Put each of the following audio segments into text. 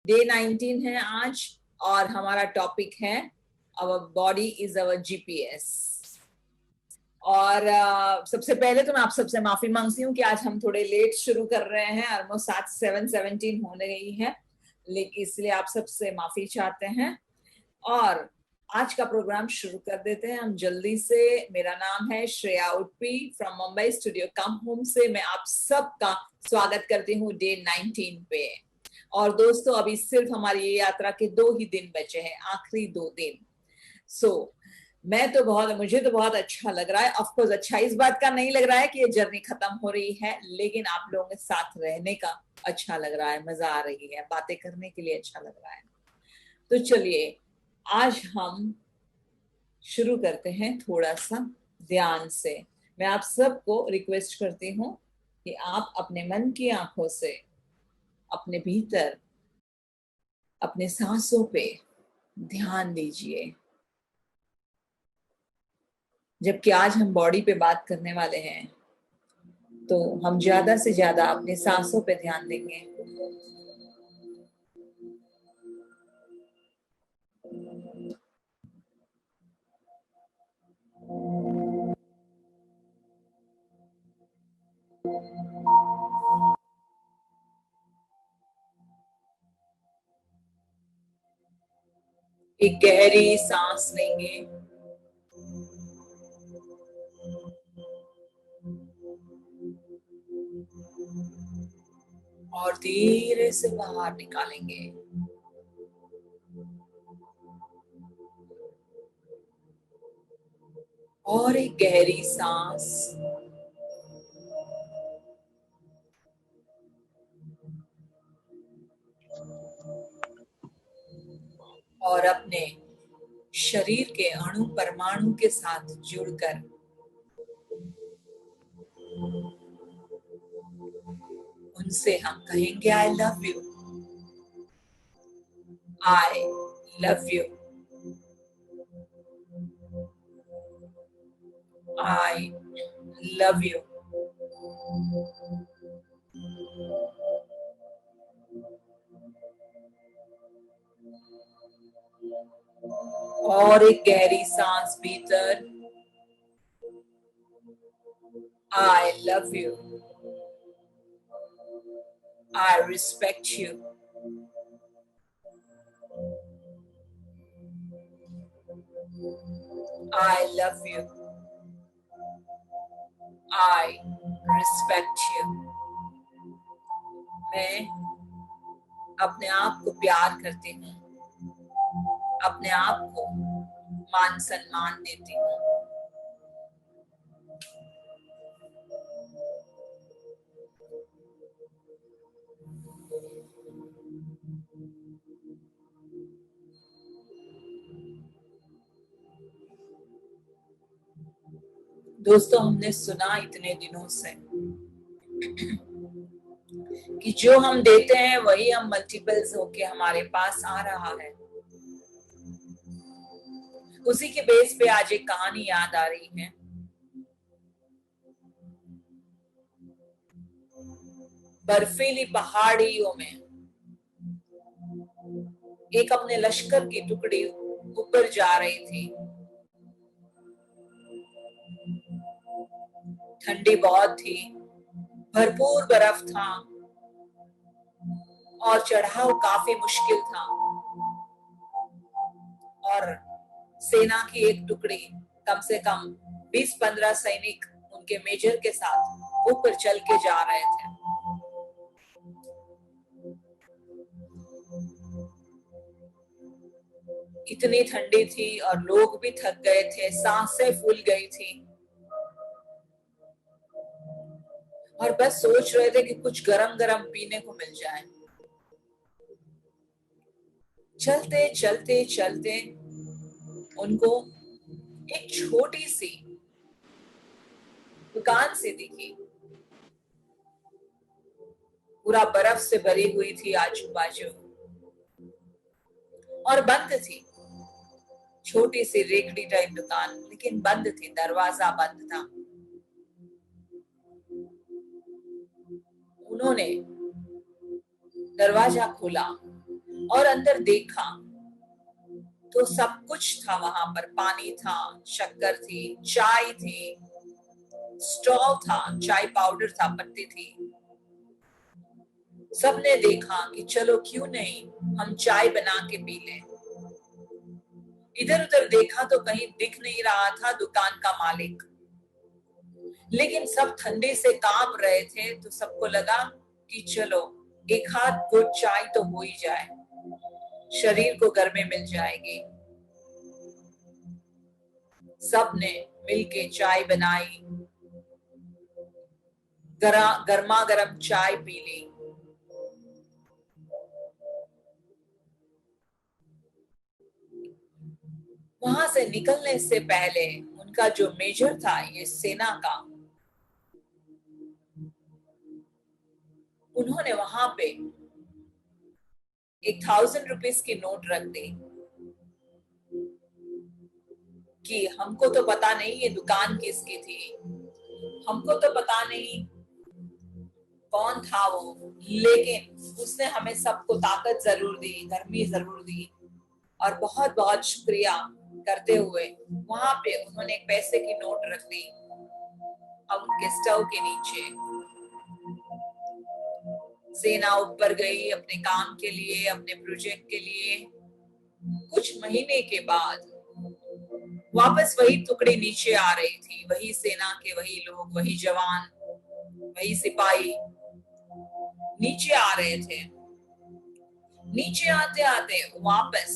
Day 19 है आज और हमारा टॉपिक है our body is our GPS. और सबसे पहले तो मैं आप सबसे माफी मांगती हूँ कि आज हम थोड़े लेट शुरू कर रहे हैं। ऑलमोस्ट 7:17 होने गई है, लेकिन इसलिए आप सबसे माफी चाहते हैं और आज का प्रोग्राम शुरू कर देते हैं हम जल्दी से। मेरा नाम है Shreya Udupi from Mumbai studio come home से। मैं आप सबका स्वागत करती हूँ डे 19 पे। और दोस्तों, अभी सिर्फ हमारी ये यात्रा के 2 ही दिन बचे हैं, आखिरी 2 दिन। मुझे तो बहुत अच्छा लग रहा है। ऑफ कोर्स अच्छा इस बात का नहीं लग रहा है कि ये जर्नी खत्म हो रही है, लेकिन आप लोगों के साथ रहने का अच्छा लग रहा है, मजा आ रही है, बातें करने के लिए अच्छा लग रहा है। तो चलिए आज हम शुरू करते हैं थोड़ा सा ध्यान से। मैं आप सबको रिक्वेस्ट करती हूँ कि आप अपने मन की आंखों से अपने भीतर अपने सांसों पे ध्यान दीजिए। जबकि आज हम बॉडी पे बात करने वाले हैं, तो हम ज्यादा से ज्यादा अपने सांसों पे ध्यान देंगे। एक गहरी सांस लेंगे और धीरे से बाहर निकालेंगे। और एक गहरी सांस और अपने शरीर के अणु परमाणु के साथ जुड़कर उनसे हम कहेंगे I love you, I love you, I love you. और एक गहरी सांस भीतर, I love you, I respect you, I love you, I respect you. मैं अपने आप को प्यार करती हूँ, अपने आप को मान सम्मान देती हूँ। दोस्तों, हमने सुना इतने दिनों से कि जो हम देते हैं वही हम मल्टीपल्स होके हमारे पास आ रहा है। उसी के बेस पे आज एक कहानी याद आ रही है। बर्फीली पहाड़ियों में एक अपने लश्कर की टुकड़ी ऊपर जा रही थी। ठंडी बहुत थी, भरपूर बर्फ था और चढ़ाव काफी मुश्किल था। और सेना की एक टुकड़ी, कम से कम 20-15 सैनिक उनके मेजर के साथ ऊपर चल के जा रहे थे। इतनी ठंडी थी और लोग भी थक गए थे, सांसें फूल गई थी और बस सोच रहे थे कि कुछ गरम गरम पीने को मिल जाए। चलते चलते चलते उनको एक छोटी सी दुकान सी दिखी। पूरा बर्फ से भरी हुई थी आजू बाजू और बंद थी। छोटी सी रेकड़ी टाइप दुकान, लेकिन बंद थी, दरवाजा बंद था। उन्होंने दरवाजा खोला और अंदर देखा तो सब कुछ था वहां पर। पानी था, शक्कर थी, चाय थी, स्टॉल था, चाय पाउडर था, पत्ती थी। सबने देखा कि चलो क्यों नहीं हम चाय बना के पी लें। इधर उधर देखा तो कहीं दिख नहीं रहा था दुकान का मालिक, लेकिन सब ठंडे से कांप रहे थे। तो सबको लगा कि चलो एक हाथ घुट चाय तो हो ही जाए, शरीर को गर्मी मिल जाएगी। सबने मिलके चाय बनाई, गर्मा गर्म चाय पी ली। वहां से निकलने से पहले उनका जो मेजर था, ये सेना का, उन्होंने वहां पे 1,000 रुपीज की नोट रख दी कि हमको तो पता नहीं ये दुकान किसकी थी, हमको तो पता नहीं कौन था वो, लेकिन उसने हमें सबको ताकत जरूर दी, गर्मी जरूर दी। और बहुत बहुत शुक्रिया करते हुए वहां पे उन्होंने एक पैसे की नोट रख दी अब उनके स्टोव के नीचे। सेना ऊपर गई अपने काम के लिए, अपने प्रोजेक्ट के लिए। कुछ महीने के बाद वापस वही टुकड़ी नीचे आ रही थी, वही सेना के वही लोग, वही जवान, वही सिपाही नीचे आ रहे थे। नीचे आते आते वापस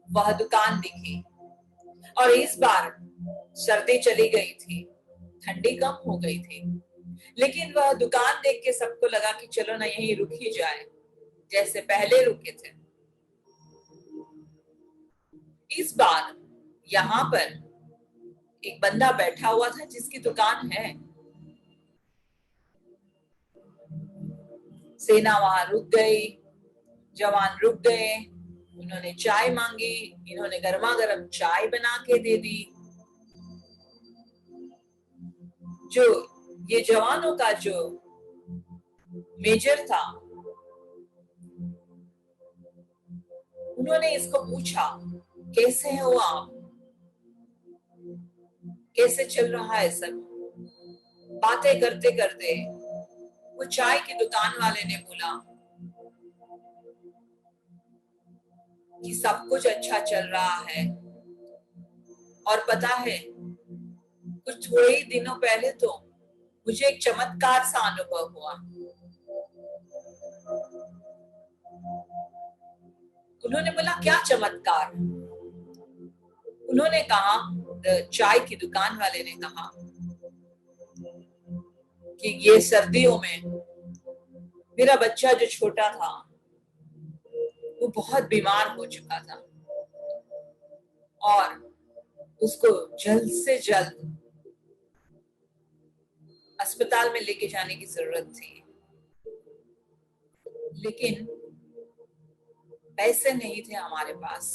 वह दुकान दिखी, और इस बार सर्दी चली गई थी, ठंडी कम हो गई थी। लेकिन वह दुकान देख के सबको लगा कि चलो ना यहीं रुक ही जाए, जैसे पहले रुके थे। इस बार यहाँ पर एक बंदा बैठा हुआ था जिसकी दुकान है। सेना वहां रुक गई, जवान रुक गए, उन्होंने चाय मांगी, इन्होंने गर्मा गर्म चाय बना के दे दी। जो ये जवानों का जो मेजर था, उन्होंने इसको पूछा, कैसे हो आप, कैसे चल रहा है सब। बातें करते करते वो चाय की दुकान वाले ने बोला कि सब कुछ अच्छा चल रहा है, और पता है कुछ थोड़े ही दिनों पहले तो मुझे एक चमत्कार सा अनुभव हुआ। उन्होंने बोला, क्या चमत्कार। उन्होंने कहा, चाय की दुकान वाले ने कहा कि ये सर्दियों में मेरा बच्चा जो छोटा था वो बहुत बीमार हो चुका था, और उसको जल्द से जल्द अस्पताल में लेके जाने की जरूरत थी, लेकिन पैसे नहीं थे हमारे पास।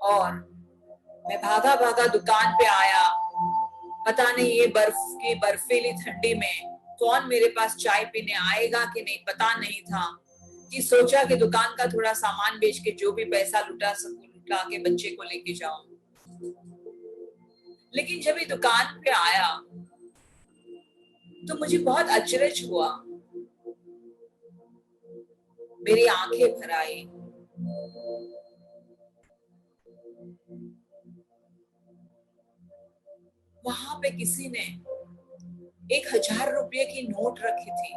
और मैं भागा भागा दुकान पे आया। पता नहीं ये बर्फ की बर्फीली ठंडी में कौन मेरे पास चाय पीने आएगा कि नहीं, पता नहीं था। कि सोचा कि दुकान का थोड़ा सामान बेच के जो भी पैसा लुटा सकूं लुटा के बच्चे को लेके जाऊं। लेकिन जब ये दुकान पे आया तो मुझे बहुत अचरज हुआ, मेरी आंखें भर आई। वहां पे किसी ने 1,000 रुपये की नोट रखी थी।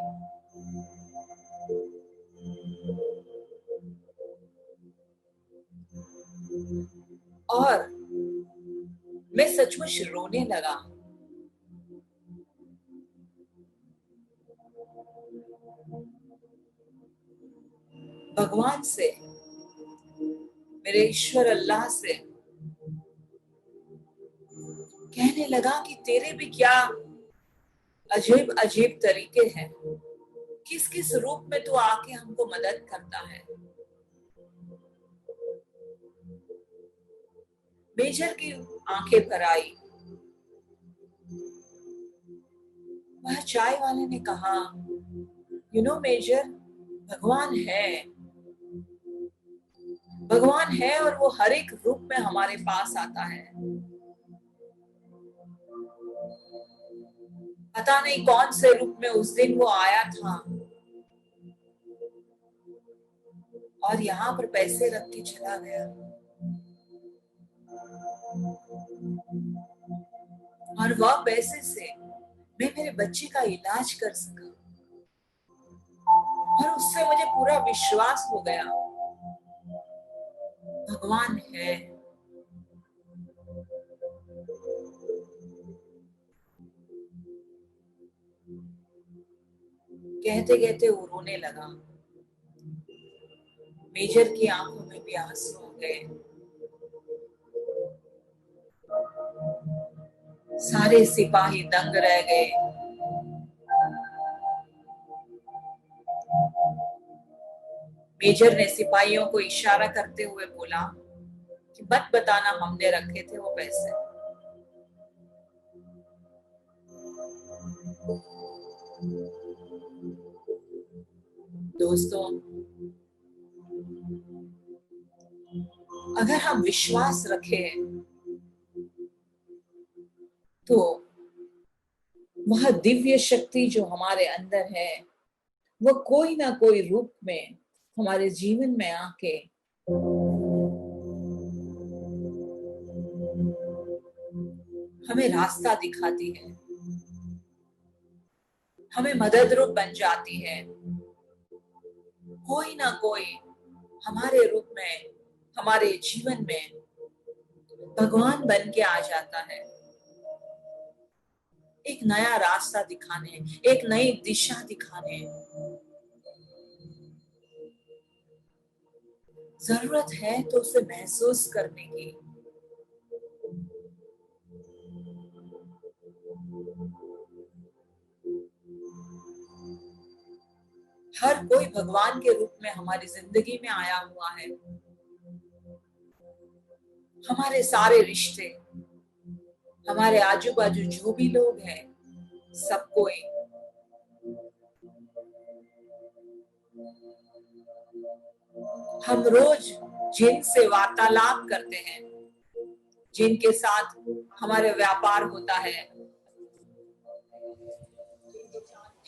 और मैं सचमुच रोने लगा। भगवान से, मेरे ईश्वर अल्लाह से कहने लगा कि तेरे भी क्या अजीब अजीब तरीके हैं, किस किस रूप में तू आके हमको मदद करता है। मेजर की आंखें भर आई। वह चाय वाले ने कहा, यू नो मेजर, भगवान है, भगवान है और वो हर एक रूप में हमारे पास आता है। पता नहीं कौन से रूप में उस दिन वो आया था और यहाँ पर पैसे रख के चला गया, और वह पैसे से मैं मेरे बच्चे का इलाज कर सका, और उससे मुझे पूरा विश्वास हो गया भगवान है। कहते कहते वो रोने लगा। मेजर की आंखों में भी आंसू हो गए। सारे सिपाही दंग रह गए। मेजर ने सिपाहियों को इशारा करते हुए बोला कि मत बताना हमने रखे थे वो पैसे। दोस्तों, अगर हम विश्वास रखें तो वह दिव्य शक्ति जो हमारे अंदर है वह कोई ना कोई रूप में हमारे जीवन में आके हमें रास्ता दिखाती है, हमें मदद रूप बन जाती है। कोई ना कोई हमारे रूप में हमारे जीवन में भगवान बन के आ जाता है, एक नया रास्ता दिखाने, एक नई दिशा दिखाने। जरूरत है तो उसे महसूस करने की। हर कोई भगवान के रूप में हमारी जिंदगी में आया हुआ है। हमारे सारे रिश्ते, हमारे आजू बाजू जो भी लोग हैं, सब कोई हम रोज जिनसे वार्तालाप करते हैं, जिनके साथ हमारे व्यापार होता है,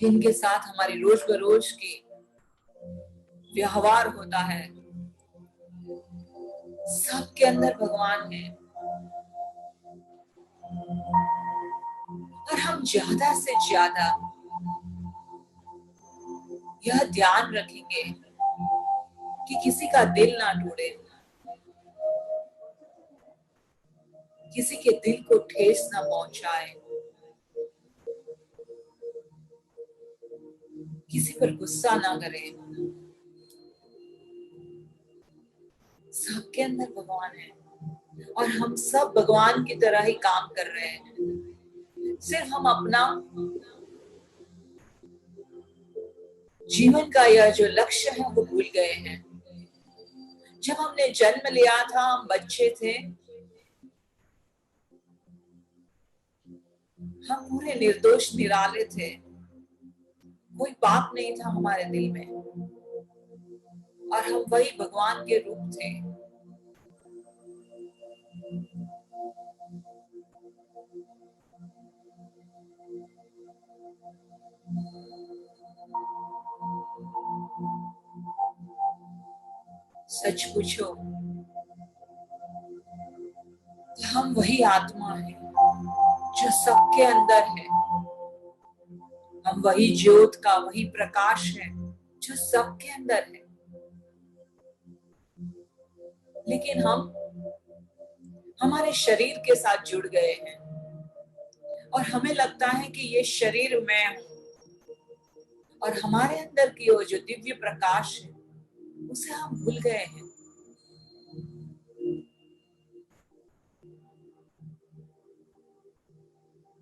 जिनके साथ हमारी रोज बरोज की व्यवहार होता है, सबके अंदर भगवान है। और हम ज्यादा से ज्यादा यह ध्यान रखेंगे कि किसी का दिल ना टूटे, किसी के दिल को ठेस ना पहुंचाए, किसी पर गुस्सा ना करें। सबके अंदर भगवान है और हम सब भगवान की तरह ही काम कर रहे हैं। सिर्फ हम अपना जीवन का यह जो लक्ष्य है वो भूल गए हैं। जब हमने जन्म लिया था, हम बच्चे थे, हम पूरे निर्दोष निराले थे, कोई पाप नहीं था हमारे दिल में, और हम वही भगवान के रूप थे। सच पूछो तो हम वही आत्मा है जो सबके अंदर है। हम वही ज्योत का वही प्रकाश है जो सबके अंदर है। लेकिन हम हमारे शरीर के साथ जुड़ गए हैं और हमें लगता है कि ये शरीर मैं हूं, और हमारे अंदर की वो जो दिव्य प्रकाश है उसे हम भूल गए हैं।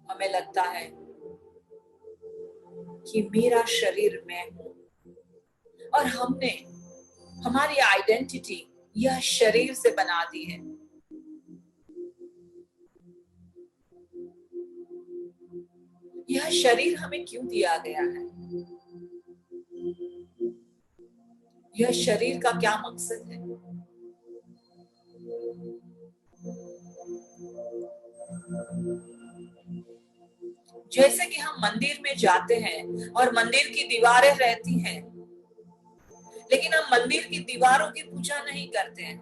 हमें लगता है कि मेरा शरीर मैं हूं, और हमने हमारी आइडेंटिटी यह शरीर से बना दी है। यह शरीर हमें क्यों दिया गया है? यह शरीर का क्या मकसद है? जैसे कि हम मंदिर में जाते हैं और मंदिर की दीवारें रहती हैं, लेकिन हम मंदिर की दीवारों की पूजा नहीं करते हैं।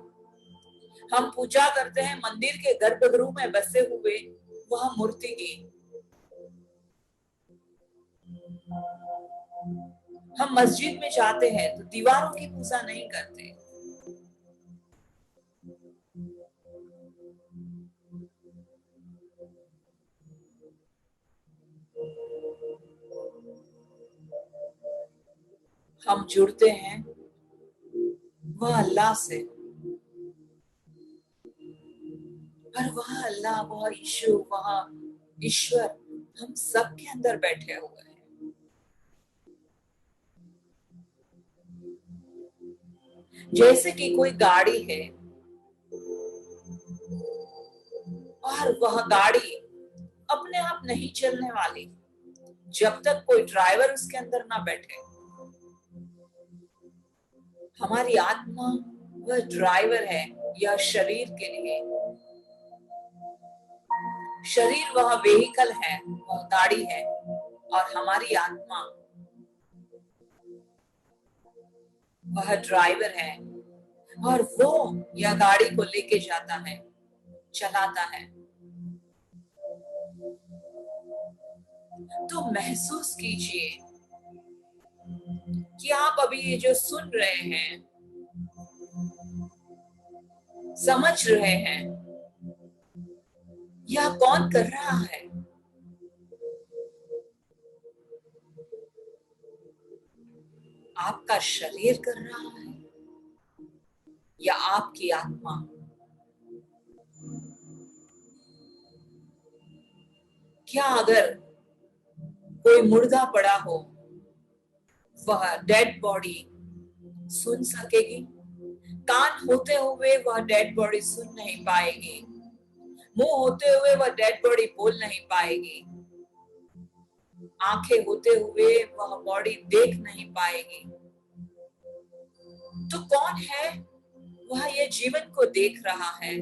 हम पूजा करते हैं मंदिर के गर्भगृह में बसे हुए वह मूर्ति की। हम मस्जिद में जाते हैं तो दीवारों की पूजा नहीं करते। हम जुड़ते हैं वह अल्लाह से, और वह अल्लाह, वह यीशु, वह ईश्वर हम सब के अंदर बैठे हुए हैं। जैसे कि कोई गाड़ी है और वह गाड़ी अपने आप नहीं चलने वाली जब तक कोई ड्राइवर उसके अंदर ना बैठे। हमारी आत्मा वह ड्राइवर है यह शरीर के लिए। शरीर वह व्हीकल है, वह गाड़ी है, और हमारी आत्मा वह ड्राइवर है, और वो यह गाड़ी को लेके जाता है, चलाता है। तो महसूस कीजिए कि आप अभी ये जो सुन रहे हैं, समझ रहे हैं, यह कौन कर रहा है? आपका शरीर कर रहा है या आपकी आत्मा? क्या अगर कोई मुर्दा पड़ा हो, वह डेड बॉडी सुन सकेगी? कान होते हुए वह डेड बॉडी सुन नहीं पाएगी, मुंह होते हुए वह डेड बॉडी बोल नहीं पाएगी, आंखें होते हुए वह बॉडी देख नहीं पाएगी। तो कौन है वह ये जीवन को देख रहा है?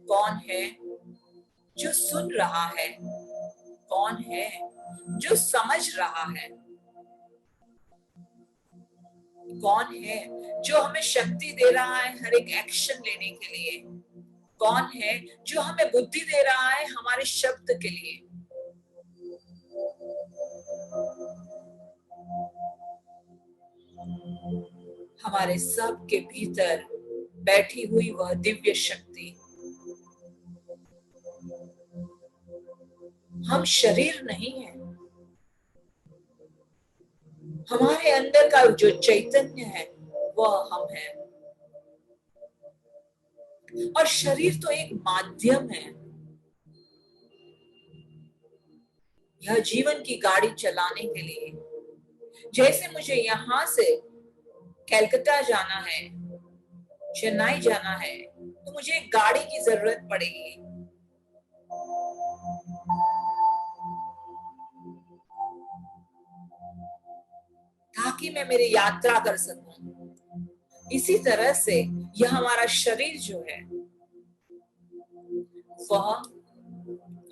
कौन है जो सुन रहा है? कौन है जो समझ रहा है? कौन है जो हमें शक्ति दे रहा है हर एक एक्शन लेने के लिए? कौन है जो हमें बुद्धि दे रहा है हमारे शब्द के लिए? हमारे सब के भीतर बैठी हुई वह दिव्य शक्ति। हम शरीर नहीं है। हमारे अंदर का जो चैतन्य है वह हम है, और शरीर तो एक माध्यम है। यह जीवन की गाड़ी चलाने के लिए, जैसे मुझे यहां से कलकत्ता जाना है, चेन्नई जाना है, तो मुझे एक गाड़ी की जरूरत पड़ेगी। ताकि मैं मेरी यात्रा कर सकूं। इसी तरह से यह हमारा शरीर जो है, वह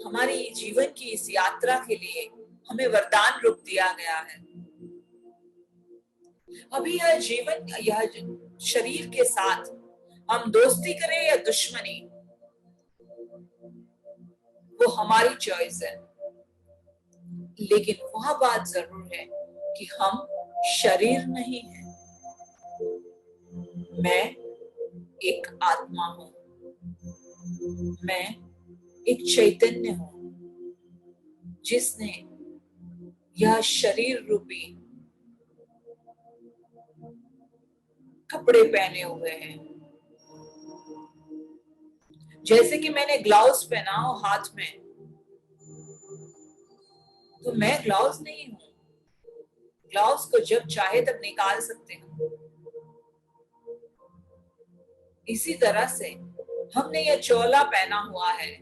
हमारी जीवन की इस यात्रा के लिए हमें वरदान रूप दिया गया है। अभी यह जीवन, यह शरीर के साथ हम दोस्ती करें या दुश्मनी, वो हमारी चॉइस है। लेकिन वह बात जरूर है कि हम शरीर नहीं है। मैं एक आत्मा हूं, मैं एक चैतन्य हूं जिसने यह शरीर रूपी कपड़े पहने हुए हैं। जैसे कि मैंने ग्लव्स पहना हो हाथ में, तो मैं ग्लव्स नहीं हूं। ग्लव्स को जब चाहे तब निकाल सकते हैं। इसी तरह से हमने यह चोला पहना हुआ है,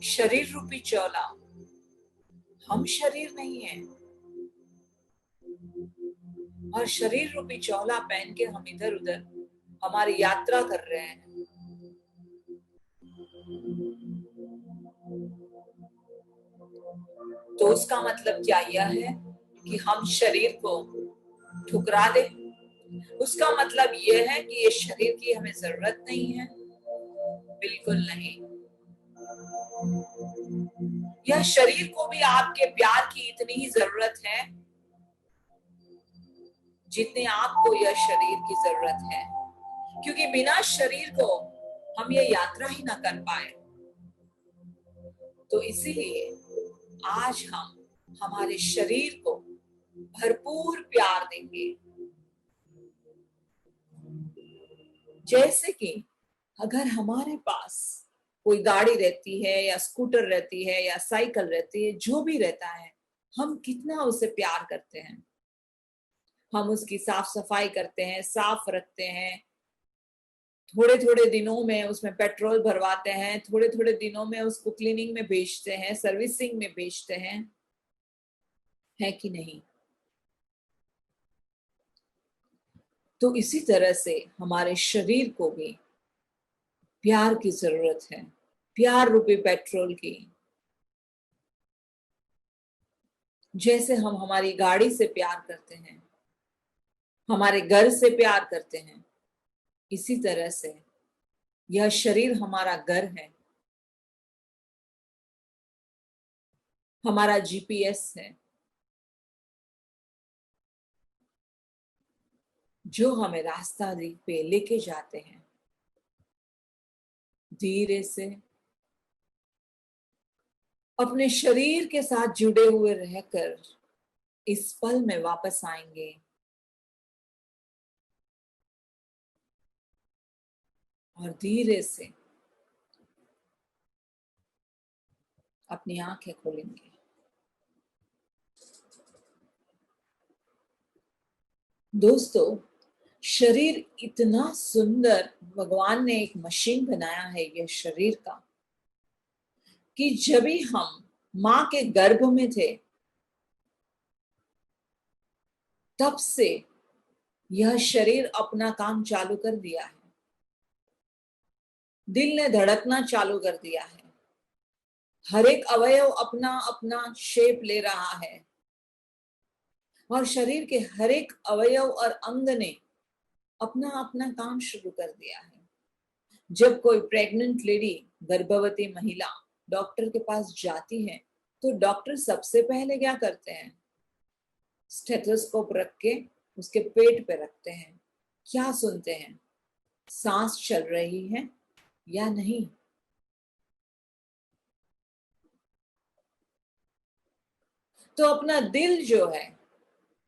शरीर रूपी चोला। हम शरीर नहीं है, और शरीर रूपी चौला पहन के हम इधर उधर हमारी यात्रा कर रहे हैं। तो उसका मतलब क्या यह है कि हम शरीर को ठुकरा दे? उसका मतलब यह है कि ये शरीर की हमें जरूरत नहीं है? बिल्कुल नहीं। यह शरीर को भी आपके प्यार की इतनी ही जरूरत है जितनी आपको यह शरीर की जरूरत है, क्योंकि बिना शरीर को हम ये यात्रा ही ना कर पाए। तो इसीलिए आज हम हमारे शरीर को भरपूर प्यार देंगे। जैसे कि अगर हमारे पास कोई गाड़ी रहती है या स्कूटर रहती है या साइकिल रहती है, जो भी रहता है, हम कितना उसे प्यार करते हैं। हम उसकी साफ सफाई करते हैं, साफ रखते हैं, थोड़े थोड़े दिनों में उसमें पेट्रोल भरवाते हैं, थोड़े थोड़े दिनों में उसको क्लीनिंग में भेजते हैं, सर्विसिंग में भेजते हैं, है कि नहीं? तो इसी तरह से हमारे शरीर को भी प्यार की जरूरत है, प्यार रूपी पेट्रोल की। जैसे हम हमारी गाड़ी से प्यार करते हैं, हमारे घर से प्यार करते हैं, इसी तरह से यह शरीर हमारा घर है, हमारा जीपीएस है, जो हमें रास्ता पे लेके जाते हैं। धीरे से अपने शरीर के साथ जुड़े हुए रहकर इस पल में वापस आएंगे, और धीरे से अपनी आंखें खोलेंगे। दोस्तों, शरीर इतना सुंदर, भगवान ने एक मशीन बनाया है यह शरीर का, कि जब भी हम मां के गर्भ में थे तब से यह शरीर अपना काम चालू कर दिया है। दिल ने धड़कना चालू कर दिया है, हर एक अवयव अपना अपना शेप ले रहा है, और शरीर के हर एक अवयव और अंग ने अपना अपना काम शुरू कर दिया है। जब कोई प्रेग्नेंट लेडी, गर्भवती महिला डॉक्टर के पास जाती है, तो डॉक्टर सबसे पहले क्या करते हैं? स्टेथोस्कोप रख के उसके पेट पे रखते हैं। क्या सुनते हैं? सांस चल रही है या नहीं? तो अपना दिल जो है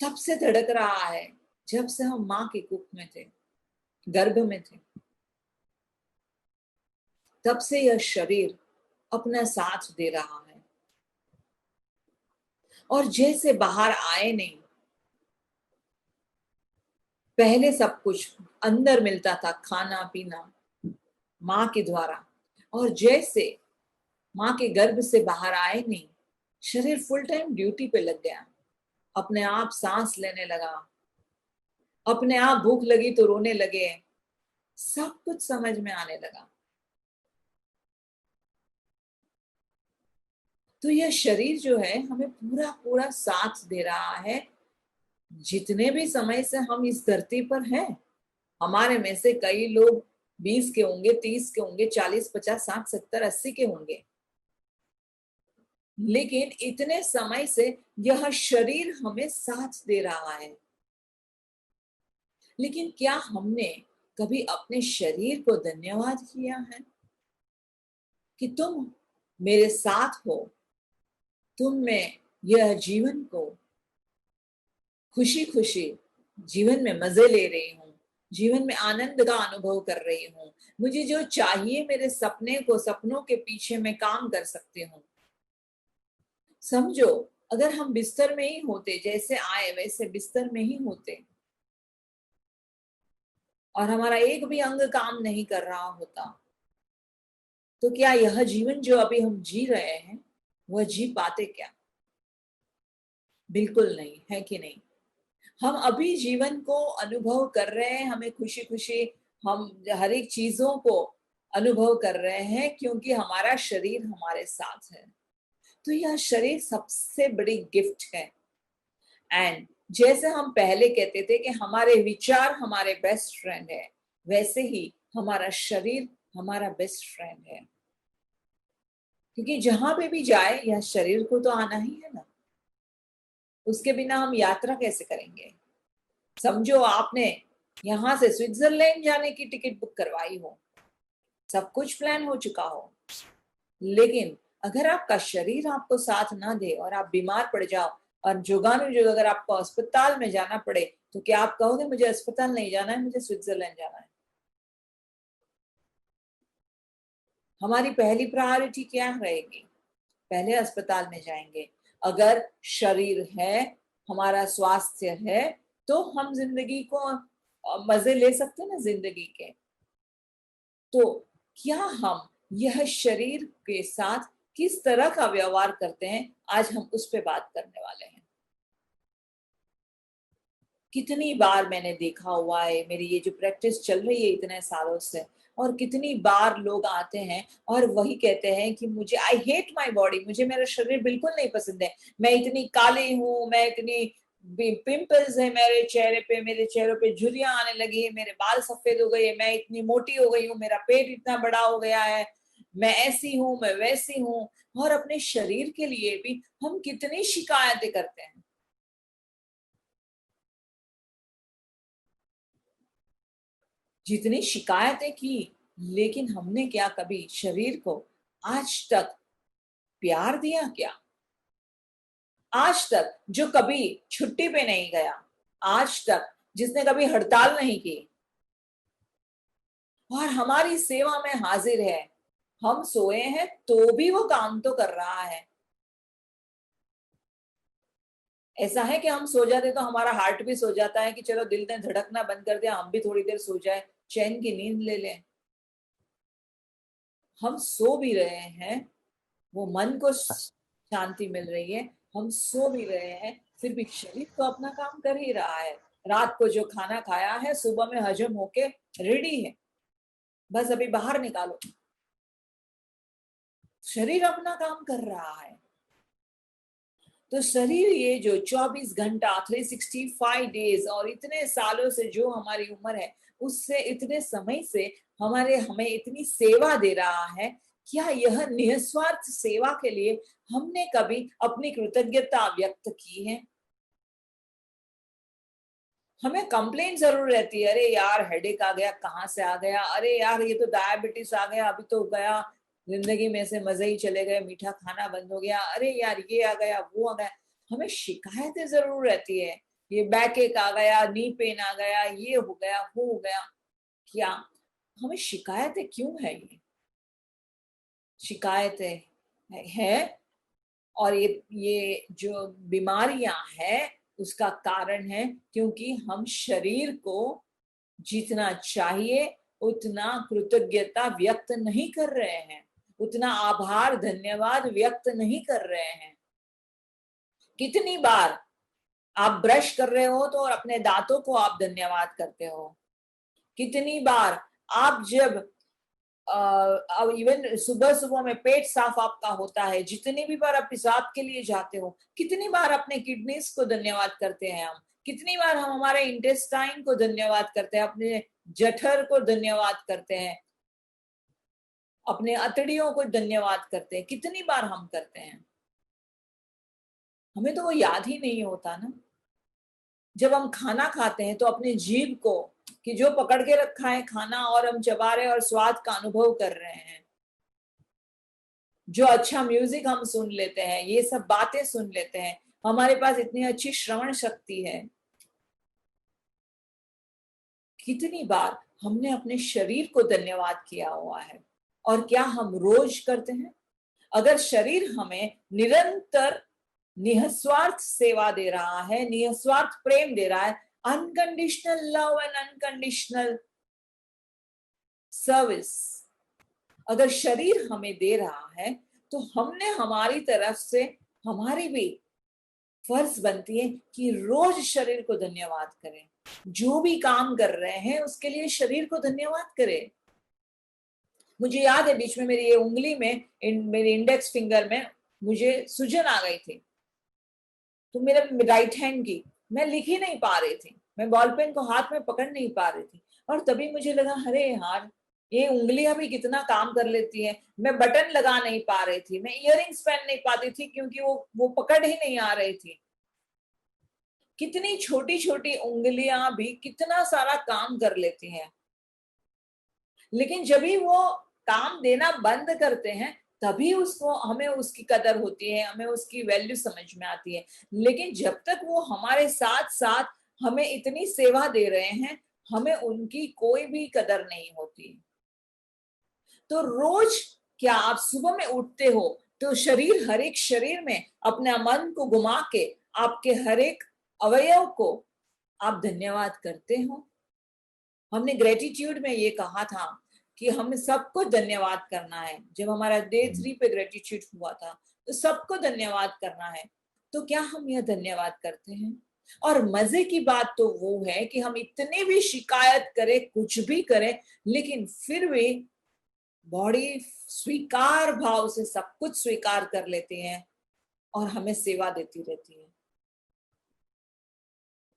तब से धड़क रहा है जब से हम मां के कुख में थे, गर्भ में थे। तब से यह शरीर अपना साथ दे रहा है, और जैसे बाहर आए नहीं, पहले सब कुछ अंदर मिलता था, खाना पीना मां के द्वारा, और जैसे मां के गर्भ से बाहर आए नहीं, शरीर फुल टाइम ड्यूटी पे लग गया, अपने आप सांस लेने लगा, अपने आप भूख लगी तो रोने लगे, सब कुछ समझ में आने लगा। तो यह शरीर जो है हमें पूरा पूरा साथ दे रहा है। जितने भी समय से हम इस धरती पर हैं, हमारे में से कई लोग 20 के होंगे, 30 के होंगे, 40, 50, 60, 70, 80 के होंगे, लेकिन इतने समय से यह शरीर हमें साथ दे रहा है। लेकिन क्या हमने कभी अपने शरीर को धन्यवाद किया है कि तुम मेरे साथ हो, तुम में यह जीवन को खुशी खुशी जीवन में मजे ले रही हूँ, जीवन में आनंद का अनुभव कर रही हूँ, मुझे जो चाहिए मेरे सपने को, सपनों के पीछे मैं काम कर सकती हूँ। समझो, अगर हम बिस्तर में ही होते, जैसे आए वैसे बिस्तर में ही होते, और हमारा एक भी अंग काम नहीं कर रहा होता, तो क्या यह जीवन जो अभी हम जी रहे हैं वह जी पाते क्या? बिल्कुल नहीं है कि नहीं। हम अभी जीवन को अनुभव कर रहे हैं, हमें खुशी खुशी हम हर एक चीजों को अनुभव कर रहे हैं क्योंकि हमारा शरीर हमारे साथ है। तो यह शरीर सबसे बड़ी गिफ्ट है। एंड जैसे हम पहले कहते थे कि हमारे विचार हमारे बेस्ट फ्रेंड है, वैसे ही हमारा शरीर हमारा बेस्ट फ्रेंड है। क्योंकि जहां पे भी जाए यह शरीर को तो आना ही है ना, उसके बिना हम यात्रा कैसे करेंगे। समझो आपने यहां से स्विट्जरलैंड जाने की टिकट बुक करवाई हो, सब कुछ प्लान हो चुका हो, लेकिन अगर आपका शरीर आपको साथ ना दे और आप बीमार पड़ जाओ और जुगानुजुग अगर आपको अस्पताल में जाना पड़े, तो क्या आप कहोगे मुझे अस्पताल नहीं जाना है, मुझे स्विट्जरलैंड जाना है। हमारी पहली प्रायोरिटी क्या रहेगी? पहले अस्पताल में जाएंगे। अगर शरीर है, हमारा स्वास्थ्य है, तो हम जिंदगी को मजे ले सकते हैं ना जिंदगी के। तो क्या हम यह शरीर के साथ किस तरह का व्यवहार करते हैं, आज हम उस पे बात करने वाले हैं। कितनी बार मैंने देखा हुआ है, मेरी ये जो प्रैक्टिस चल रही है इतने सालों से, और कितनी बार लोग आते हैं और वही कहते हैं कि मुझे आई हेट माई बॉडी, मुझे मेरा शरीर बिल्कुल नहीं पसंद है, मैं इतनी काली हूँ, मैं इतनी पिंपल्स है मेरे चेहरे पे, मेरे चेहरे पे झुर्रियां आने लगी है, मेरे बाल सफेद हो गए, मैं इतनी मोटी हो गई हूँ, मेरा पेट इतना बड़ा हो गया है, मैं ऐसी हूँ, मैं वैसी हूँ। और अपने शरीर के लिए भी हम कितनी शिकायतें करते हैं। जितनी शिकायतें की, लेकिन हमने क्या कभी शरीर को आज तक प्यार दिया क्या? आज तक जो कभी छुट्टी पे नहीं गया, आज तक जिसने कभी हड़ताल नहीं की और हमारी सेवा में हाजिर है, हम सोए हैं तो भी वो काम तो कर रहा है। ऐसा है कि हम सो जाते तो हमारा हार्ट भी सो जाता है कि चलो दिल ने धड़कना बंद कर दिया, हम भी थोड़ी देर सो जाए, चैन की नींद ले लें। हम सो भी रहे हैं, वो मन को शांति मिल रही है, हम सो भी रहे हैं, फिर भी शरीर तो अपना काम कर ही रहा है। रात को जो खाना खाया है सुबह में हजम होके रेडी है, बस अभी बाहर निकालो। शरीर अपना काम कर रहा है। तो शरीर ये जो 24 घंटा 365 डेज और इतने सालों से जो हमारी उम्र है, उससे इतने समय से हमारे हमें इतनी सेवा दे रहा है, क्या यह निस्वार्थ सेवा के लिए हमने कभी अपनी कृतज्ञता व्यक्त की है? हमें कंप्लेन जरूर रहती है, अरे यार हेडेक आ गया, कहाँ से आ गया, अरे यार ये तो डायबिटीज आ गया, अभी तो गया, जिंदगी में से मजे ही चले गए, मीठा खाना बंद हो गया, अरे यार ये आ गया वो आ गया। हमें शिकायतें जरूर रहती है, ये बैक एक आ गया, नी पेन आ गया, ये हो गया वो हो गया। क्या हमें शिकायतें क्यों है? ये शिकायतें है, और ये जो बीमारियां हैं उसका कारण है क्योंकि हम शरीर को जितना चाहिए उतना कृतज्ञता व्यक्त नहीं कर रहे हैं, उतना आभार धन्यवाद व्यक्त नहीं कर रहे हैं। कितनी बार आप ब्रश कर रहे हो तो और अपने दांतों को आप धन्यवाद करते हो? कितनी बार आप जब अब इवन सुबह सुबह में पेट साफ आपका होता है, जितनी भी बार आप पेशाब के लिए जाते हो, कितनी बार अपने किडनीज को धन्यवाद करते हैं हम, कितनी बार हम हमारे इंटेस्टाइन को धन्यवाद करते हैं, अपने जठर को धन्यवाद करते हैं, अपने अतड़ियों को धन्यवाद करते हैं, कितनी बार हम करते हैं? हमें तो वो याद ही नहीं होता ना। जब हम खाना खाते हैं तो अपने जीभ को कि जो पकड़ के रखा है खाना और हम चबा रहे और स्वाद का अनुभव कर रहे हैं, जो अच्छा म्यूजिक हम सुन लेते हैं, ये सब बातें सुन लेते हैं, हमारे पास इतनी अच्छी श्रवण शक्ति है। कितनी बार हमने अपने शरीर को धन्यवाद किया हुआ है? और क्या हम रोज करते हैं? अगर शरीर हमें निरंतर निस्वार्थ सेवा दे रहा है, निस्वार्थ प्रेम दे रहा है, unconditional love and unconditional service अगर शरीर हमें दे रहा है, तो हमने हमारी तरफ से हमारी भी फर्ज बनती है कि रोज शरीर को धन्यवाद करें, जो भी काम कर रहे हैं उसके लिए शरीर को धन्यवाद करें। मुझे याद है बीच में मेरी ये उंगली में, मेरी इंडेक्स फिंगर में मुझे सूजन आ गई थी, तो मेरा राइट हैंड की मैं लिख ही नहीं पा रही थी, मैं बॉल पेन को हाथ में पकड़ नहीं पा रही थी। और तभी मुझे लगा, अरे यार, ये उंगलियां भी कितना काम कर लेती हैं। मैं बटन लगा नहीं पा रही थी, मैं इयररिंग्स पहन नहीं पाती थी क्योंकि वो पकड़ ही नहीं आ रही थी। कितनी छोटी छोटी उंगलियां भी कितना सारा काम कर लेती हैं, लेकिन जब भी वो काम देना बंद करते हैं तभी उसको हमें उसकी कदर होती है, हमें उसकी वैल्यू समझ में आती है। लेकिन जब तक वो हमारे साथ साथ हमें इतनी सेवा दे रहे हैं, हमें उनकी कोई भी कदर नहीं होती। तो रोज क्या आप सुबह में उठते हो तो हर एक शरीर में अपने मन को घुमा के आपके हर एक अवयव को आप धन्यवाद करते हो? हमने ग्रेटिट्यूड में ये कहा था कि हमें सबको धन्यवाद करना है। जब हमारा डे 3 पे ग्रेटिट्यूड हुआ था तो सबको धन्यवाद करना है। तो क्या हम यह धन्यवाद करते हैं? और मजे की बात तो वो है कि हम इतनी भी शिकायत करें, कुछ भी करें, लेकिन फिर भी बॉडी स्वीकार भाव से सब कुछ स्वीकार कर लेती है और हमें सेवा देती रहती है,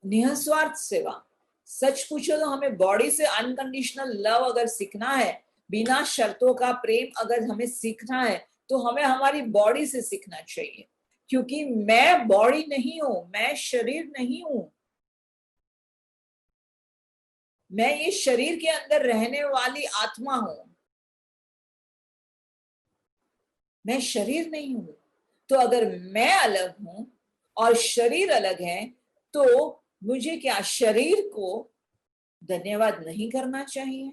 निस्वार्थ सेवा। सच पूछो तो हमें बॉडी से अनकंडीशनल लव अगर सीखना है, बिना शर्तों का प्रेम अगर हमें सीखना है, तो हमें हमारी बॉडी से सीखना चाहिए। क्योंकि मैं बॉडी नहीं हूं, मैं शरीर नहीं हूं, मैं ये शरीर के अंदर रहने वाली आत्मा हूं, मैं शरीर नहीं हूं। तो अगर मैं अलग हूं और शरीर अलग है, तो मुझे क्या शरीर को धन्यवाद नहीं करना चाहिए?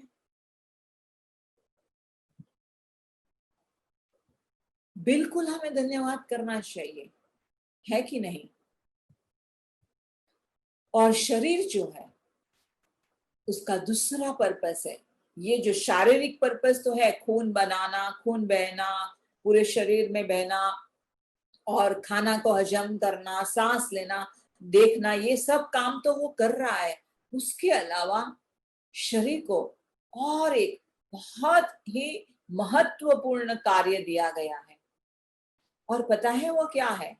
बिल्कुल हमें धन्यवाद करना चाहिए, है कि नहीं? और शरीर जो है उसका दूसरा पर्पस है। ये जो शारीरिक पर्पस तो है, खून बनाना, खून बहना, पूरे शरीर में बहना और खाना को हजम करना, सांस लेना, देखना, ये सब काम तो वो कर रहा है। उसके अलावा शरीर को और एक बहुत ही महत्वपूर्ण कार्य दिया गया है। और पता है वो क्या है?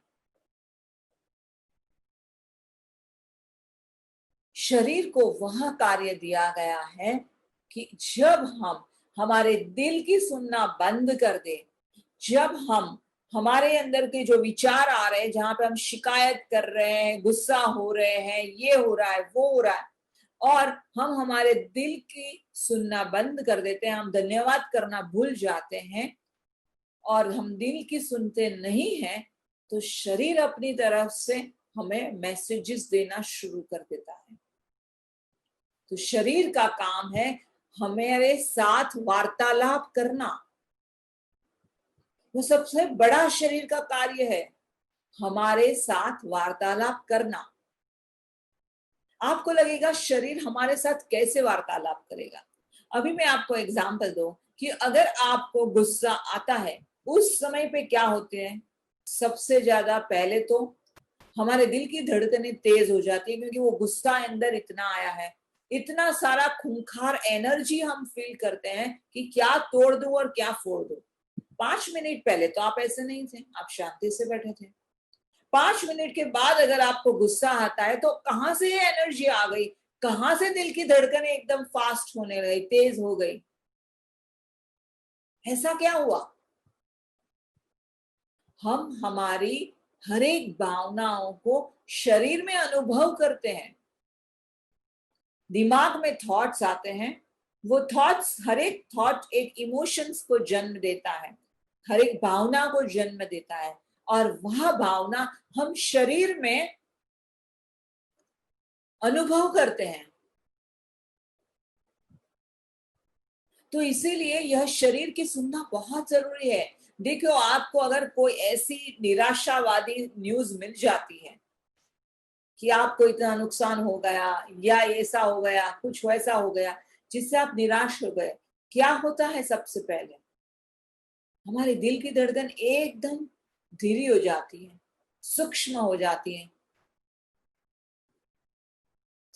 शरीर को वह कार्य दिया गया है कि जब हम हमारे दिल की सुनना बंद कर दे, जब हम हमारे अंदर के जो विचार आ रहे हैं, जहां पे हम शिकायत कर रहे हैं, गुस्सा हो रहे हैं, ये हो रहा है, वो हो रहा है, और हम हमारे दिल की सुनना बंद कर देते हैं, हम धन्यवाद करना भूल जाते हैं और हम दिल की सुनते नहीं हैं, तो शरीर अपनी तरफ से हमें मैसेजेस देना शुरू कर देता है। तो शरीर का काम है हमारे साथ वार्तालाप करना। वो सबसे बड़ा शरीर का कार्य है, हमारे साथ वार्तालाप करना। आपको लगेगा शरीर हमारे साथ कैसे वार्तालाप करेगा? अभी मैं आपको एग्जांपल दूं कि अगर आपको गुस्सा आता है, उस समय पे क्या होते हैं? सबसे ज्यादा पहले तो हमारे दिल की धड़कनें तेज हो जाती है, क्योंकि वो गुस्सा अंदर इतना आया है, इतना सारा खूंखार एनर्जी हम फील करते हैं कि क्या तोड़ दूं और क्या फोड़ दूं। 5 मिनट पहले तो आप ऐसे नहीं थे, आप शांति से बैठे थे। 5 मिनट के बाद अगर आपको गुस्सा आता है तो कहां से ये एनर्जी आ गई? कहां से दिल की धड़कनें एकदम फास्ट होने लगी, तेज हो गई? ऐसा क्या हुआ? हम हमारी हर एक भावनाओं को शरीर में अनुभव करते हैं। दिमाग में थॉट्स आते हैं, वो थॉट्स, हर एक थॉट एक इमोशंस को जन्म देता है, हर एक भावना को जन्म देता है, और वह भावना हम शरीर में अनुभव करते हैं। तो इसीलिए यह शरीर की सुनना बहुत जरूरी है। देखो, आपको अगर कोई ऐसी निराशावादी न्यूज मिल जाती है कि आपको इतना नुकसान हो गया या ऐसा हो गया, कुछ वैसा हो गया जिससे आप निराश हो गए, क्या होता है? सबसे पहले हमारे दिल की धड़कन एकदम धीरे हो जाती है, सूक्ष्म हो जाती है,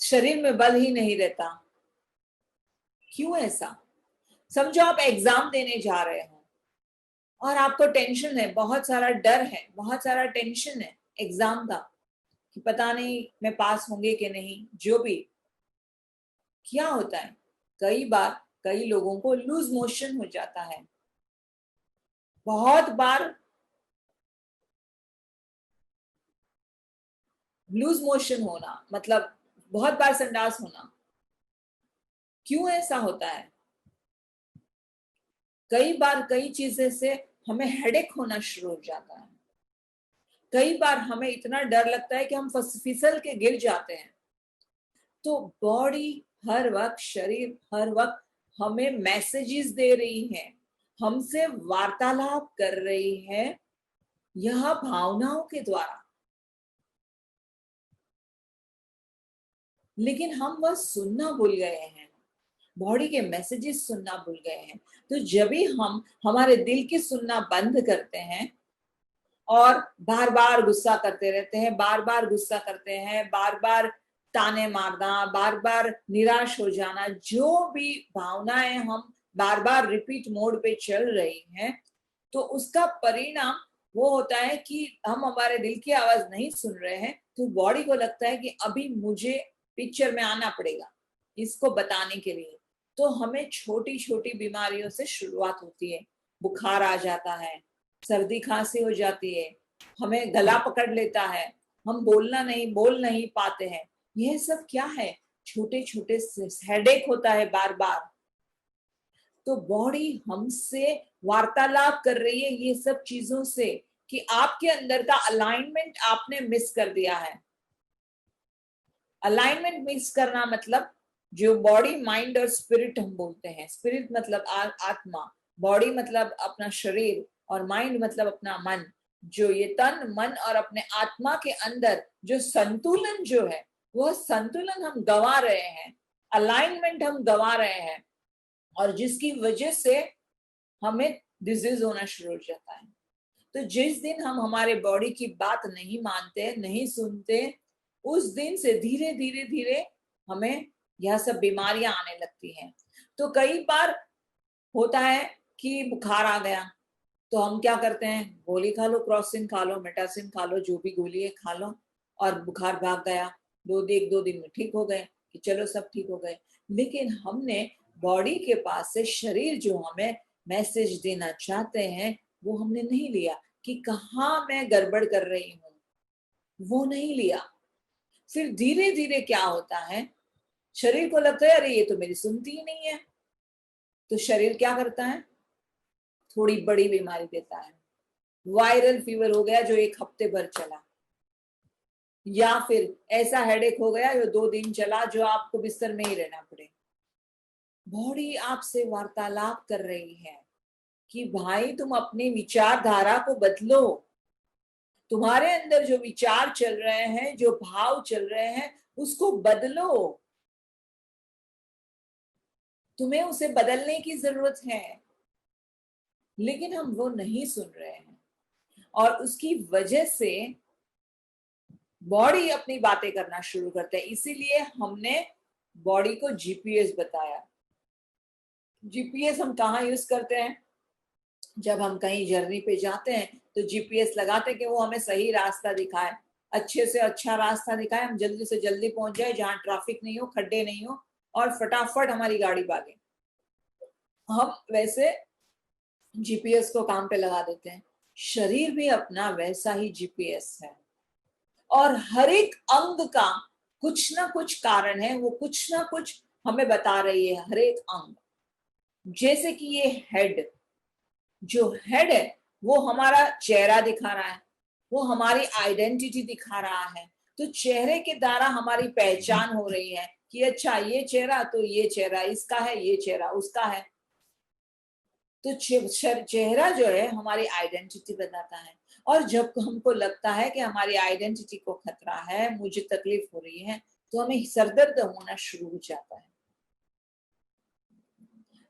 शरीर में बल ही नहीं रहता। क्यों ऐसा? समझो आप एग्जाम देने जा रहे हो और आपको टेंशन है, बहुत सारा डर है, बहुत सारा टेंशन है एग्जाम का कि पता नहीं मैं पास होंगे कि नहीं। जो भी क्या होता है, कई बार कई लोगों को लूज मोशन हो जाता है। बहुत बार लूज मोशन होना मतलब बहुत बार संडास होना। क्यों ऐसा होता है? कई बार कई चीजें से हमें हेडेक होना शुरू हो जाता है। कई बार हमें इतना डर लगता है कि हम फिसल के गिर जाते हैं। तो बॉडी हर वक्त, शरीर हर वक्त हमें मैसेजेस दे रही है, हमसे वार्तालाप कर रही है, यह भावनाओं के द्वारा। लेकिन हम वह सुनना भूल गए हैं, बॉडी के मैसेजेस सुनना भूल गए हैं। तो जब भी हम हमारे दिल की सुनना बंद करते हैं और बार बार गुस्सा करते रहते हैं, बार बार गुस्सा करते हैं, बार बार ताने मारना, बार बार निराश हो जाना, जो भी भावनाएं हम बार बार रिपीट मोड पे चल रही हैं, तो उसका परिणाम वो होता है कि हम हमारे दिल की आवाज नहीं सुन रहे हैं। तो बॉडी को लगता है कि अभी मुझे पिक्चर में आना पड़ेगा इसको बताने के लिए। तो हमें छोटी छोटी बीमारियों से शुरुआत होती है। बुखार आ जाता है, सर्दी खांसी हो जाती है, हमें गला पकड़ लेता है, हम बोल नहीं पाते हैं। यह सब क्या है? छोटे छोटे हेडेक होता है बार बार। तो बॉडी हमसे वार्तालाप कर रही है ये सब चीजों से कि आपके अंदर का अलाइनमेंट आपने मिस कर दिया है। अलाइनमेंट मिस करना मतलब जो बॉडी माइंड और स्पिरिट हम बोलते हैं, स्पिरिट मतलब आत्मा, बॉडी मतलब अपना शरीर और माइंड मतलब अपना मन। जो ये तन मन और अपने आत्मा के अंदर जो संतुलन जो है, वह संतुलन हम गंवा रहे हैं, अलाइनमेंट हम गंवा रहे हैं, और जिसकी वजह से हमें डिजीज होना शुरू हो जाता है। तो जिस दिन हम हमारे बॉडी की बात नहीं मानते, नहीं सुनते, उस दिन से धीरे धीरे धीरे हमें यह सब बीमारियां आने लगती हैं। तो कई बार होता है कि बुखार आ गया तो हम क्या करते हैं, गोली खा लो, क्रॉसिन खा लो, मेटासिन खा लो, जो भी गोली है खा लो, और बुखार भाग गया। एक दो दिन में ठीक हो गए कि चलो सब ठीक हो गए। लेकिन हमने बॉडी के पास से शरीर जो हमें मैसेज देना चाहते हैं वो हमने नहीं लिया कि कहाँ मैं गड़बड़ कर रही हूँ, वो नहीं लिया। फिर धीरे धीरे क्या होता है, शरीर को लगता है अरे ये तो मेरी सुनती ही नहीं है। तो शरीर क्या करता है, थोड़ी बड़ी बीमारी देता है। वायरल फीवर हो गया जो एक हफ्ते भर चला, या फिर ऐसा हेडेक हो गया जो 2 दिन चला, जो आपको बिस्तर में ही रहना पड़े। बॉडी आपसे वार्तालाप कर रही है कि भाई तुम अपनी विचारधारा को बदलो, तुम्हारे अंदर जो विचार चल रहे हैं, जो भाव चल रहे हैं, उसको बदलो। तुम्हें उसे बदलने की जरूरत है। लेकिन हम वो नहीं सुन रहे हैं, और उसकी वजह से बॉडी अपनी बातें करना शुरू करता है। इसीलिए हमने बॉडी को जीपीएस बताया। जीपीएस हम कहाँ यूज करते हैं, जब हम कहीं जर्नी पे जाते हैं तो जीपीएस लगाते हैं कि वो हमें सही रास्ता दिखाए, अच्छे से अच्छा रास्ता दिखाए, हम जल्दी से जल्दी पहुंच जाए, जहाँ ट्रैफिक नहीं हो, खड्डे नहीं हो, और फटाफट हमारी गाड़ी भागे। हम वैसे जीपीएस को काम पे लगा देते हैं। शरीर भी अपना वैसा ही जीपीएस है, और हर एक अंग का कुछ ना कुछ कारण है, वो कुछ ना कुछ हमें बता रही है हर एक अंग। जैसे कि ये हेड, जो हेड है वो हमारा चेहरा दिखा रहा है, वो हमारी आइडेंटिटी दिखा रहा है। तो चेहरे के द्वारा हमारी पहचान हो रही है कि अच्छा ये चेहरा, तो ये चेहरा इसका है, ये चेहरा उसका है। तो चेहरा जो है हमारी आइडेंटिटी बताता है। और जब हमको लगता है कि हमारी आइडेंटिटी को खतरा है, मुझे तकलीफ हो रही है, तो हमें सरदर्द होना शुरू हो जाता है,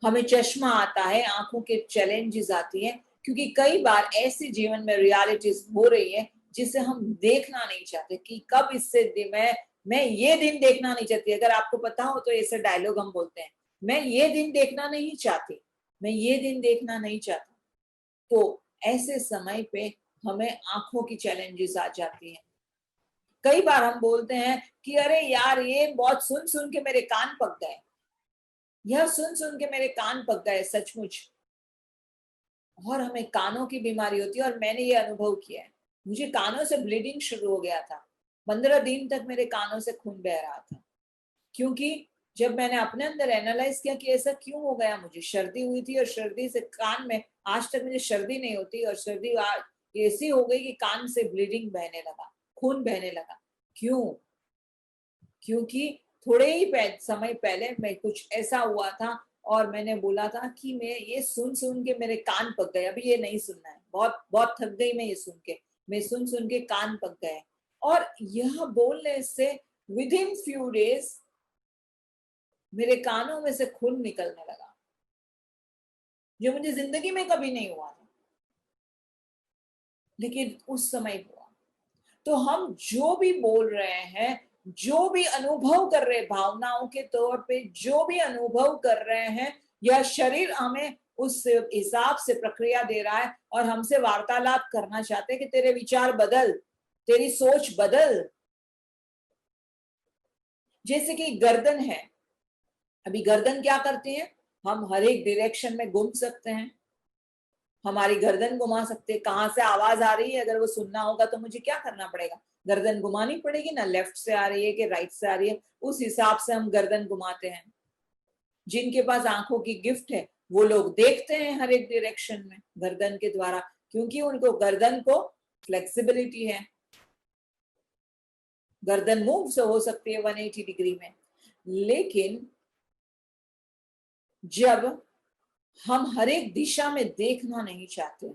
हमें चश्मा आता है, आंखों के चैलेंजेस आती है, क्योंकि कई बार ऐसी जीवन में रियलिटीज हो रही है जिसे हम देखना नहीं चाहते कि कब इससे मैं मैं ये दिन देखना नहीं चाहती। अगर आपको पता हो तो ऐसे डायलॉग हम बोलते हैं, मैं ये दिन देखना नहीं चाहती, मैं ये दिन देखना नहीं चाहता। तो ऐसे समय पे हमें आंखों की चैलेंजेस आ जाती हैं। कई बार हम बोलते हैं कि अरे यार ये बहुत सुन सुन के मेरे कान पक गए, यह सुन सुन के मेरे कान पक गए सचमुच। और हमें कानों की बीमारी होती है, और मैंने ये अनुभव किया है। मुझे कानों से ब्लीडिंग शुरू हो गया था, 15 दिन तक मेरे कानों से खून बह रहा था। क्योंकि जब मैंने अपने अंदर एनालाइज किया कि ऐसा क्यों हो गया, मुझे सर्दी हुई थी और सर्दी से कान में, आज तक मुझे सर्दी नहीं होती और सर्दी ऐसी हो गई कि कान से ब्लीडिंग बहने लगा, खून बहने लगा। क्यों? क्योंकि थोड़े ही समय पहले मैं कुछ ऐसा हुआ था और मैंने बोला था कि मैं ये सुन सुन के मेरे कान पक गए, अभी ये नहीं सुनना है, बहुत बहुत थक गई मैं ये सुन के, मैं सुन सुन के कान पक गए। और यह बोलने से विद इन फ्यू डेज मेरे कानों में से खून निकलने लगा, जो मुझे जिंदगी में कभी नहीं हुआ था, लेकिन उस समय हुआ। तो हम जो भी बोल रहे हैं, जो भी अनुभव कर रहे हैं, भावनाओं के तौर पे जो भी अनुभव कर रहे हैं, यह शरीर हमें उस हिसाब से प्रक्रिया दे रहा है और हमसे वार्तालाप करना चाहते हैं कि तेरे विचार बदल, तेरी सोच बदल। जैसे कि गर्दन है, अभी गर्दन क्या करती है, हम हर एक डायरेक्शन में घूम सकते हैं, हमारी गर्दन घुमा सकते हैं। कहाँ से आवाज आ रही है अगर वो सुनना होगा तो मुझे क्या करना पड़ेगा, गर्दन घुमानी पड़ेगी ना, लेफ्ट से आ रही है कि राइट से आ रही है, उस हिसाब से हम गर्दन घुमाते हैं। जिनके पास आंखों की गिफ्ट है वो लोग देखते हैं हर एक डायरेक्शन में गर्दन के द्वारा, क्योंकि उनको गर्दन को फ्लेक्सिबिलिटी है, गर्दन मूव से हो सकती है 180 डिग्री में। लेकिन जब हम हर एक दिशा में देखना नहीं चाहते,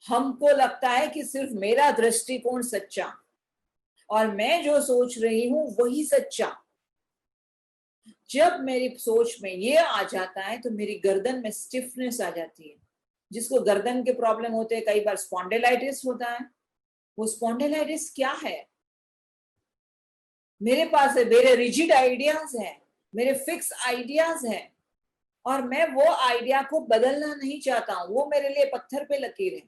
हमको लगता है कि सिर्फ मेरा दृष्टिकोण सच्चा और मैं जो सोच रही हूं वही सच्चा, जब मेरी सोच में ये आ जाता है तो मेरी गर्दन में स्टिफनेस आ जाती है। जिसको गर्दन के प्रॉब्लम होते हैं, कई बार स्पॉन्डिलाइटिस होता है। वो स्पॉन्डिलाइटिस क्या है, मेरे पास है, मेरे रिजिड आइडियाज हैं, मेरे फिक्स आइडियाज हैं और मैं वो आइडिया को बदलना नहीं चाहता हूं, वो मेरे लिए पत्थर पे लकीर है।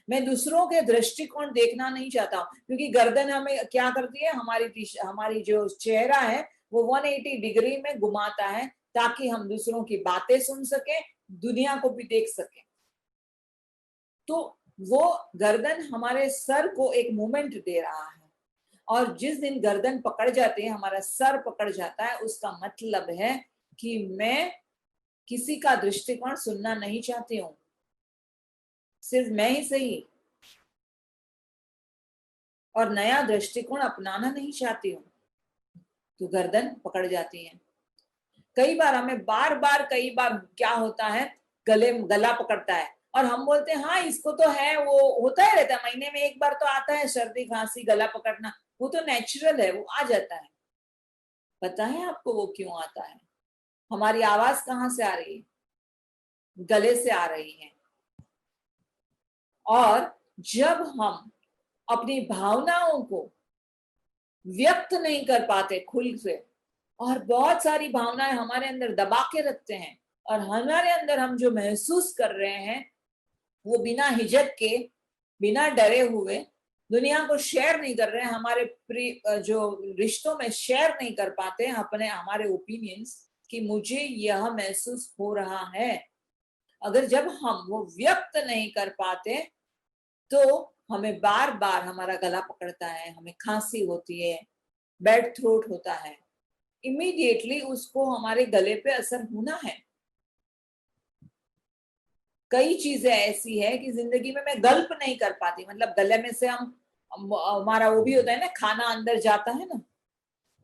मैं दूसरों के दृष्टिकोण देखना नहीं चाहता हूं, क्योंकि गर्दन हमें क्या करती है, हमारी जो चेहरा है वो 180 डिग्री में घुमाता है ताकि हम दूसरों की बातें सुन सके, दुनिया को भी देख सके। तो वो गर्दन हमारे सर को एक मूवमेंट दे रहा है, और जिस दिन गर्दन पकड़ जाती है, हमारा सर पकड़ जाता है, उसका मतलब है कि मैं किसी का दृष्टिकोण सुनना नहीं चाहती हूँ, सिर्फ मैं ही सही, और नया दृष्टिकोण अपनाना नहीं चाहती हूँ। तो गर्दन पकड़ जाती है। कई बार हमें कई बार क्या होता है, गला पकड़ता है और हम बोलते हैं हाँ इसको तो है, वो होता ही रहता है, महीने में एक बार तो आता है सर्दी खांसी गला पकड़ना, वो तो नेचुरल है, वो आ जाता है। पता है आपको वो क्यों आता है? हमारी आवाज कहाँ से आ रही है? गले से आ रही है। और जब हम अपनी भावनाओं को व्यक्त नहीं कर पाते खुल से, और बहुत सारी भावनाएं हमारे अंदर दबा के रखते हैं, और हमारे अंदर हम जो महसूस कर रहे हैं वो बिना हिचक के, बिना डरे हुए दुनिया को शेयर नहीं कर रहे हैं, हमारे जो रिश्तों में शेयर नहीं कर पाते अपने हमारे ओपिनियंस कि मुझे यह महसूस हो रहा है। अगर जब हम वो व्यक्त नहीं कर पाते तो हमें बार बार हमारा गला पकड़ता है, हमें खांसी होती है, बैड थ्रोट होता है, इमीडिएटली उसको हमारे गले पे असर होना है। कई चीजें ऐसी है कि जिंदगी में मैं गल्प नहीं कर पाती, मतलब गले में से हमारा वो भी होता है ना, खाना अंदर जाता है ना,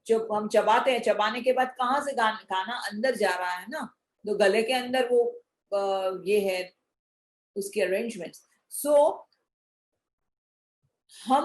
जो हम चबाते हैं, चबाने के बाद कहाँ से खाना अंदर जा रहा है ना, तो गले के अंदर वो ये है उसकी अरेंजमेंट। सो हम